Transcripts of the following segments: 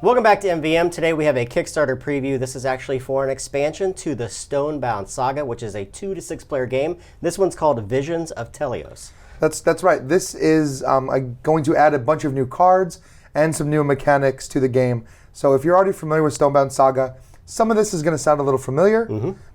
Welcome back to MVM. Today we have a Kickstarter preview. This is actually for an expansion to the Stonebound Saga, which is a 2 to 6 player game. This one's called Visions of Telios. That's right. This is going to add a bunch of new cards and some new mechanics to the game. So if you're already familiar with Stonebound Saga, some of this is going to sound a little familiar,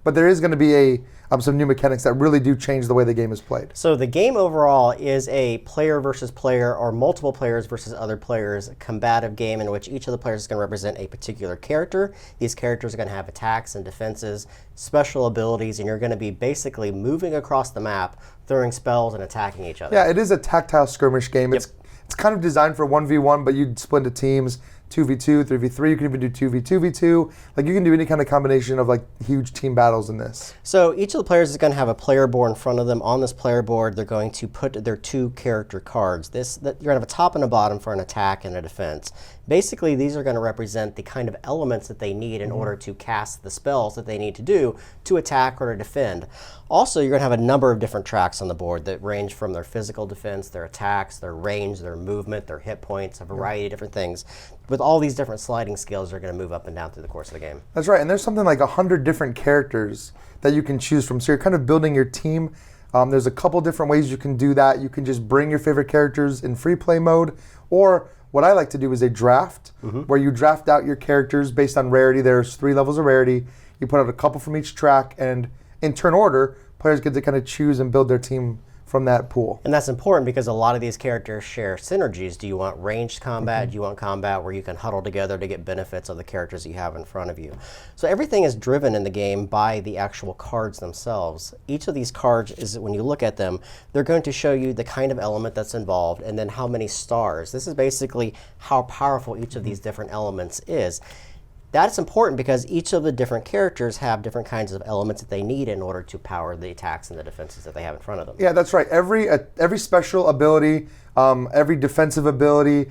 but there is going to be some new mechanics that really do change the way the game is played. So the game overall is a player versus player or multiple players versus other players combative game in which each of the players is going to represent a particular character. These characters are going to have attacks and defenses, special abilities, and you're going to be basically moving across the map, throwing spells and attacking each other. Yeah, it is a tactile skirmish game. Yep. It's kind of designed for 1v1, but you'd split into teams, 2v2, 3v3. You can even do 2v2v2. Like, you can do any kind of combination of like huge team battles in this. So each of the players is going to have a player board in front of them. On this player board, they're going to put their 2 character cards. You're going to have a top and a bottom for an attack and a defense. Basically, these are going to represent the kind of elements that they need in order to cast the spells that they need to do to attack or to defend. Also, you're going to have a number of different tracks on the board that range from their physical defense, their attacks, their range, their movement, their hit points, a variety of different things. With all these different sliding scales, they're going to move up and down through the course of the game. That's right, and there's something like 100 different characters that you can choose from. So you're kind of building your team. There's a couple different ways you can do that. You can just bring your favorite characters in free play mode, or what I like to do is a draft, where you draft out your characters based on rarity. There's 3 levels of rarity. You put out a couple from each track, and in turn order, players get to kind of choose and build their team from that pool. And that's important because a lot of these characters share synergies. Do you want ranged combat? Do you want combat where you can huddle together to get benefits of the characters you have in front of you? So everything is driven in the game by the actual cards themselves. Each of these cards is, when you look at them, they're going to show you the kind of element that's involved and then how many stars. This is basically how powerful each of these different elements is. That's important because each of the different characters have different kinds of elements that they need in order to power the attacks and the defenses that they have in front of them. Yeah, that's right. Every special ability, every defensive ability,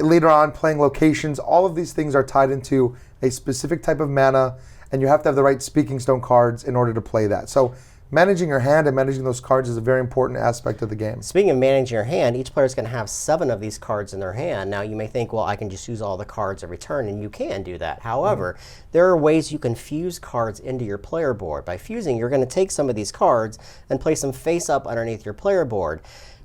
later on playing locations, all of these things are tied into a specific type of mana, and you have to have the right Speaking Stone cards in order to play that. So managing your hand and managing those cards is a very important aspect of the game. Speaking of managing your hand, each player is going to have 7 of these cards in their hand. Now you may think, well, I can just use all the cards every turn, and you can do that. However, there are ways you can fuse cards into your player board. By fusing, you're going to take some of these cards and place them face up underneath your player board.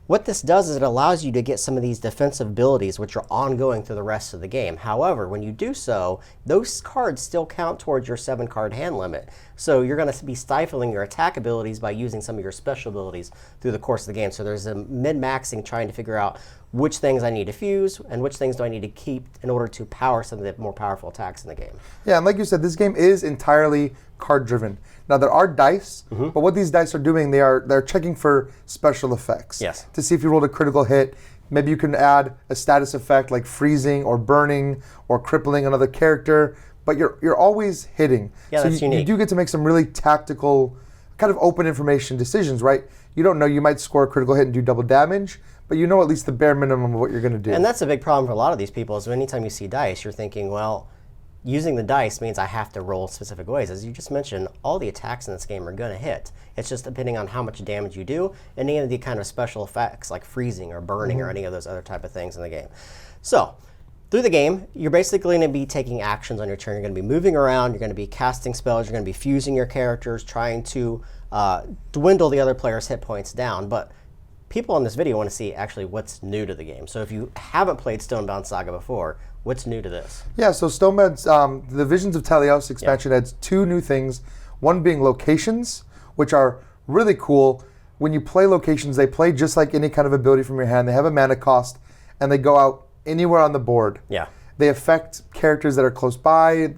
What this does is it allows you to get some of these defensive abilities which are ongoing through the rest of the game. However, when you do so, those cards still count towards your 7-card hand limit. So you're going to be stifling your attack abilities by using some of your special abilities through the course of the game. So there's a min-maxing trying to figure out which things I need to fuse and which things do I need to keep in order to power some of the more powerful attacks in the game. Yeah, and like you said, this game is entirely card-driven. Now there are dice, but what these dice are doing, they're checking for special effects. Yes. To see if you rolled a critical hit. Maybe you can add a status effect like freezing or burning or crippling another character, but you're always hitting. Yeah, so that's you unique. do get to make some really tactical, kind of open information decisions, right? You don't know, you might score a critical hit and do double damage, but you know at least the bare minimum of what you're going to do. And that's a big problem for a lot of these people is anytime you see dice, you're thinking, well, using the dice means I have to roll specific ways. As you just mentioned, all the attacks in this game are going to hit. It's just depending on how much damage you do and any of the kind of special effects like freezing or burning or any of those other type of things in the game. So through the game, you're basically going to be taking actions on your turn. You're going to be moving around. You're going to be casting spells. You're going to be fusing your characters, trying to dwindle the other player's hit points down. But people in this video want to see actually what's new to the game. So if you haven't played Stonebound Saga before, what's new to this? Yeah, so Stonebound, the Visions of Telios expansion adds 2 new things. One being locations, which are really cool. When you play locations, they play just like any kind of ability from your hand. They have a mana cost, and they go out anywhere on the board. Yeah. They affect characters that are close by.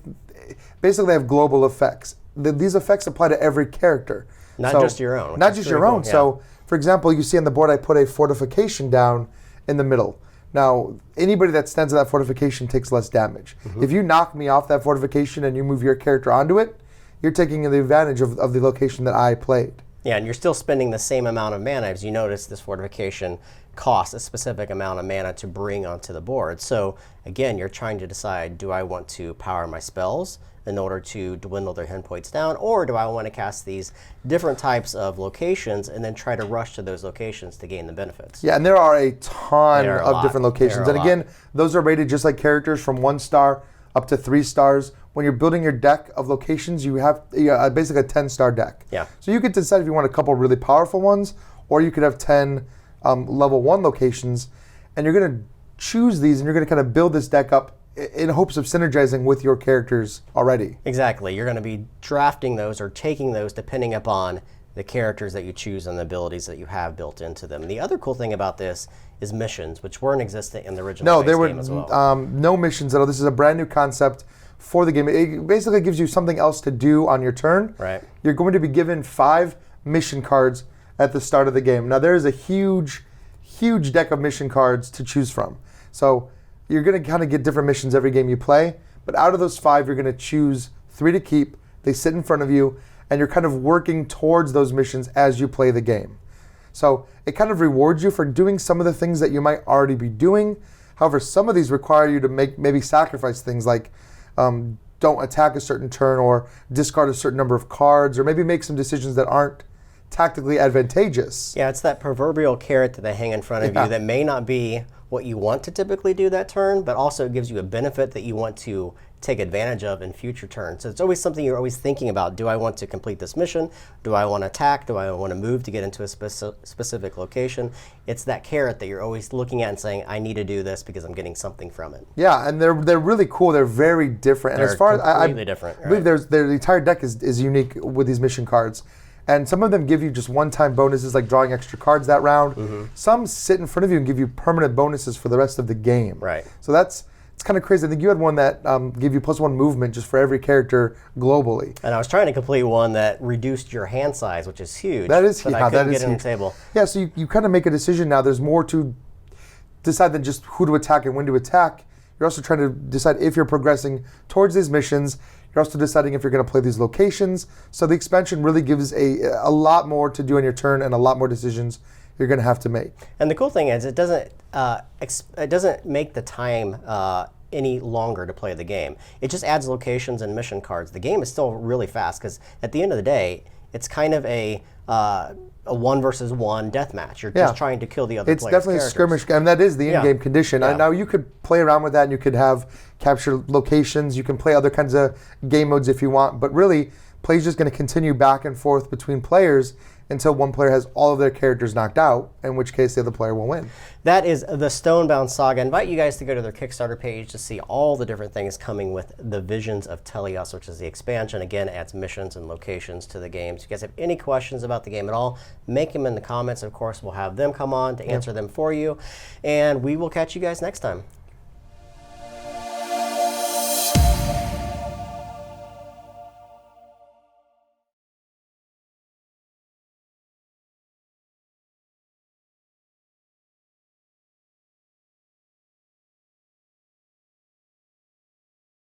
Basically, they have global effects. These effects apply to every character. Not just your own. Not just your own. Cool. Yeah. So, for example, you see on the board I put a fortification down in the middle. Now, anybody that stands at that fortification takes less damage. If you knock me off that fortification and you move your character onto it, you're taking the advantage of the location that I played. Yeah, and you're still spending the same amount of mana. As you notice, this fortification costs a specific amount of mana to bring onto the board. So again, you're trying to decide, do I want to power my spells in order to dwindle their hit points down, or do I want to cast these different types of locations and then try to rush to those locations to gain the benefits? Yeah, and there are a ton of different locations. And again, those are rated just like characters from 1 star up to 3 stars. When you're building your deck of locations, you have basically a 10-star deck. Yeah. So you could decide if you want a couple really powerful ones, or you could have 10 level 1 locations, and you're going to choose these and you're going to kind of build this deck up in hopes of synergizing with your characters already. Exactly. You're going to be drafting those or taking those depending upon the characters that you choose and the abilities that you have built into them. The other cool thing about this is missions, which weren't existent in the original game as well. No, there were no missions at all. This is a brand new concept for the game. It basically gives you something else to do on your turn. Right. You're going to be given 5 mission cards at the start of the game. Now, there is a huge deck of mission cards to choose from. So you're going to kind of get different missions every game you play, but out of those 5, you're going to choose 3 to keep. They sit in front of you, and you're kind of working towards those missions as you play the game. So it kind of rewards you for doing some of the things that you might already be doing. However, some of these require you to maybe sacrifice things like don't attack a certain turn or discard a certain number of cards, or maybe make some decisions that aren't tactically advantageous. Yeah, it's that proverbial carrot that they hang in front of you that may not be what you want to typically do that turn, but also it gives you a benefit that you want to take advantage of in future turns. So it's always something you're always thinking about. Do I want to complete this mission? Do I want to attack? Do I want to move to get into a specific location? It's that carrot that you're always looking at and saying, I need to do this because I'm getting something from it. Yeah, and they're really cool. They're very different. And They're as far as completely different. I believe the entire deck is unique with these mission cards. And some of them give you just one-time bonuses like drawing extra cards that round. Some sit in front of you and give you permanent bonuses for the rest of the game. Right. So it's kind of crazy. I think you had one that gave you +1 movement just for every character globally. And I was trying to complete one that reduced your hand size, which is huge. That is huge. I couldn't get it on the table. Yeah, so you kind of make a decision now. There's more to decide than just who to attack and when to attack. You're also trying to decide if you're progressing towards these missions. You're also deciding if you're going to play these locations. So the expansion really gives a lot more to do on your turn and a lot more decisions you're going to have to make. And the cool thing is it doesn't make the time any longer to play the game. It just adds locations and mission cards. The game is still really fast because at the end of the day, it's kind of a 1 versus 1 deathmatch. You're just trying to kill the other player's It's definitely a skirmish game. That is the in-game condition. Yeah. Now you could play around with that and you could have capture locations. You can play other kinds of game modes if you want. But really, play is just going to continue back and forth between players until one player has all of their characters knocked out, in which case the other player will win. That is the Stonebound Saga. I invite you guys to go to their Kickstarter page to see all the different things coming with the Visions of Telios, which is the expansion. Again, adds missions and locations to the game. So if you guys have any questions about the game at all, make them in the comments. Of course, we'll have them come on to answer them for you. And we will catch you guys next time.